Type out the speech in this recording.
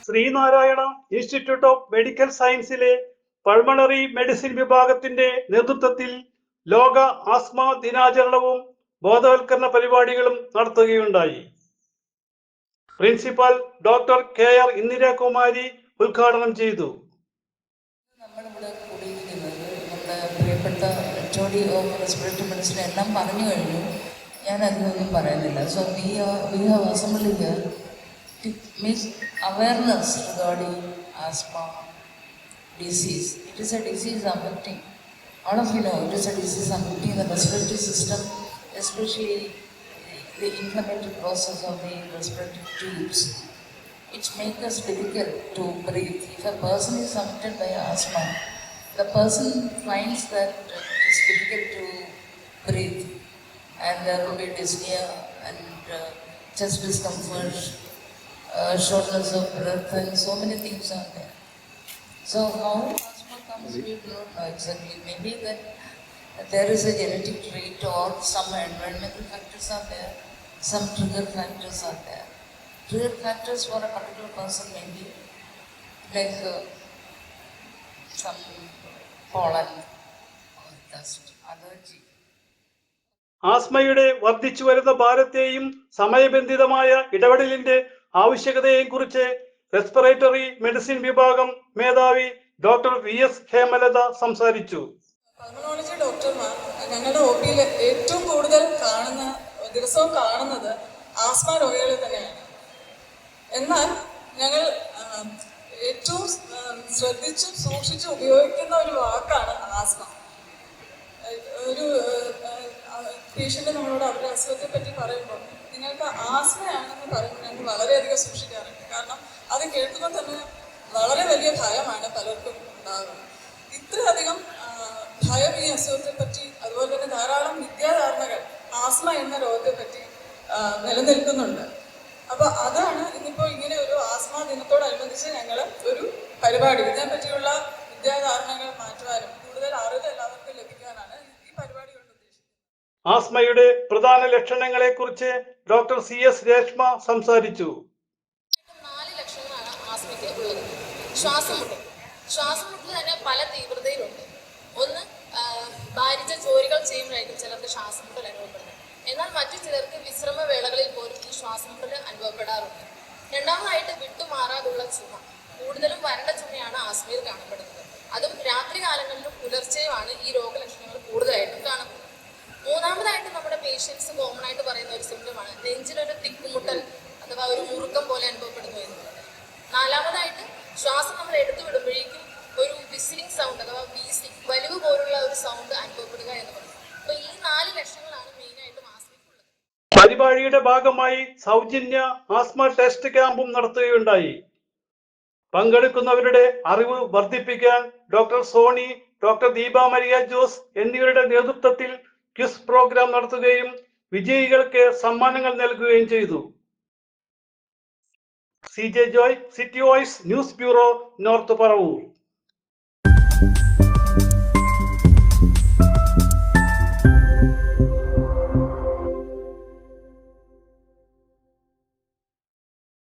Sreenarayana institute of medical സയൻസിലെ pulmonary medicine വിഭാഗത്തിന്റെ നേതൃത്വത്തിൽ ലോക ആസ്മ ദിനാചരണവും ബോധവൽക്കരണ പരിപാടികളും നടത്തുകയുണ്ടായി. പ്രിൻസിപ്പൽ ഡോക്ടർ KR ഇന്ദിരാകുമാരി ഉദ്ഘാടനം ചെയ്തു. നമ്മളിവിടെ കൂടിയിരിക്കുന്നത് നമ്മുടെ പ്രിയപ്പെട്ട HOD ഓഫ് റെസ്പിറേറ്ററി മെഡിസിൻ എല്ലാം പറഞ്ഞു കഴിഞ്ഞു. ഞാൻ അതിനൊന്നും പറയുന്നില്ല. So we have assembly here to make awareness regarding asthma disease. It is a disease affecting, all of you know, it is a disease affecting the respiratory system, especially the inflammatory process of the respiratory tubes. It makes us difficult to breathe. If a person is affected by asthma, the person finds that it is difficult to breathe, and there will be dyspnea and chest discomfort, shortness of breath, and so many things are there. So how asthma comes, we don't know exactly. Maybe that there is a genetic trait or some environmental factors are there, some trigger factors are there. Trigger factors for a particular person may be like some pollen or dust, allergy. ആസ്മയുടെ വർദ്ധിച്ചു വരുന്ന ഭാരത്തെയും സമയബന്ധിതമായ ഇടപെടലിന്റെ ആവശ്യകതയെയും കുറിച്ച് respiratory medicine വിഭാഗം മേധാവി doctor VS Hemalatha സംസാരിച്ചു. Pulmonology ഡോക്ടർമാർ ഞങ്ങളുടെ OPയിൽ ഏറ്റവും കൂടുതൽ ദിവസവും കാണുന്നത് ആസ്മ രോഗികളെ തന്നെയാണ്. എന്നാൽ ഞങ്ങൾ ഏറ്റവും ശ്രദ്ധിച്ചും സൂക്ഷിച്ചും ഉപയോഗിക്കുന്ന ഒരു വാക്കാണ് ആസ്മ. ഒരു പേഷ്യൻ്റ് നമ്മളോട് അവരുടെ അസുഖത്തെ പറ്റി പറയുമ്പോൾ നിങ്ങൾക്ക് ആസ്മയാണെന്ന് പറയുമ്പോൾ ഞങ്ങൾ വളരെയധികം സൂക്ഷിക്കാറുണ്ട്. കാരണം അത് കേൾക്കുമ്പോൾ തന്നെ വളരെ വലിയ ഭയമാണ് പലർക്കും ഉണ്ടാകുന്നത്. ഇത്രയധികം ഭയം ഈ അസുഖത്തെ പറ്റി, അതുപോലെ തന്നെ ധാരാളം വിദ്യാധാരണകൾ ആസ്മ എന്ന രോഗത്തെ പറ്റി നിലനിൽക്കുന്നുണ്ട്. അപ്പോൾ അതാണ് ഇന്നിപ്പോൾ ഇങ്ങനെ ഒരു ആസ്മ ദിനത്തോടനുബന്ധിച്ച് ഞങ്ങൾ ഒരു പരിപാടി, ഇതിനെപ്പറ്റിയുള്ള വിദ്യാധാരണകൾ മാറ്റുവാനും കൂടുതൽ അറിവ് എല്ലാവർക്കും ലഭിക്കാനാണ് ഈ പരിപാടി കൊണ്ട് ഉദ്ദേശിക്കുന്നത്. ആസ്മയുടെ പ്രധാന ലക്ഷണങ്ങളെ കുറിച്ച് ഡോക്ടർ CS രേഷ്മ സംസാരിച്ചു. 4 ലക്ഷണങ്ങളാണ് ആസ്മയ്ക്ക് ഉള്ളത്. ശ്വാസമുട്ടൽ തന്നെ പല തീവ്രതയിലുണ്ട്. ഒന്ന്, ഭാരിച്ച ജോലികൾ ചെയ്യുമ്പോഴായിരിക്കും ചിലർക്ക് ശ്വാസമുട്ടൽ അനുഭവപ്പെടുന്നത്. എന്നാൽ മറ്റു ചിലർക്ക് വിശ്രമ വേളകളിൽ പോലും ഈ ശ്വാസമുട്ടൽ അനുഭവപ്പെടാറുണ്ട്. രണ്ടാമതായിട്ട് വിട്ടുമാറാതുള്ള ചുമ, കൂടുതലും വരണ്ട ചുമയാണ് ആസ്മയിൽ കാണപ്പെടുന്നത്. അതും രാത്രി കാലങ്ങളിലും പുലർച്ചെയുമാണ് ഈ രോഗലക്ഷണങ്ങൾ കൂടുതലായിട്ടും കാണപ്പെടുന്നത്. മൂന്നാമതായിട്ട് നമ്മുടെ പേഷ്യൻസ് കോമൺ ആയിട്ട് പറയുന്ന ഒരു സിംറ്റമാണ് നെഞ്ചിലൊരു തിക്കുമുട്ടൽ അഥവാ ഒരു മുറുക്കം പോലെ അനുഭവപ്പെടുന്നു എന്നുള്ളത്. നാലാമതായിട്ട് ശ്വാസം നമ്മൾ എടുത്തു വിടുമ്പോഴേക്കും ഒരു വിസിലിംഗ് സൗണ്ട് അഥവാ വീസിംഗ്, വലിവ് പോലുള്ള ഒരു സൗണ്ട് അനുഭവപ്പെടുക എന്ന് പറയുന്നത്. അപ്പൊ ഈ 4 ലക്ഷണങ്ങളാണ് മെയിനായിട്ടും ആസ്മയ്ക്കുള്ളത്. പരിപാടിയുടെ ഭാഗമായി സൗജന്യ ആസ്മ ടെസ്റ്റ് ക്യാമ്പും നടത്തുകയുണ്ടായി. പങ്കെടുക്കുന്നവരുടെ അറിവ് വർദ്ധിപ്പിക്കാൻ ഡോക്ടർ സോണി, ഡോക്ടർ ദീപ മരിയ ജോസ് എന്നിവരുടെ നേതൃത്വത്തിൽ ക്വിസ് പ്രോഗ്രാം നടത്തുകയും വിജയികൾക്ക് സമ്മാനങ്ങൾ നൽകുകയും ചെയ്തു. CJ Joy, city voice news bureau, north Paravur.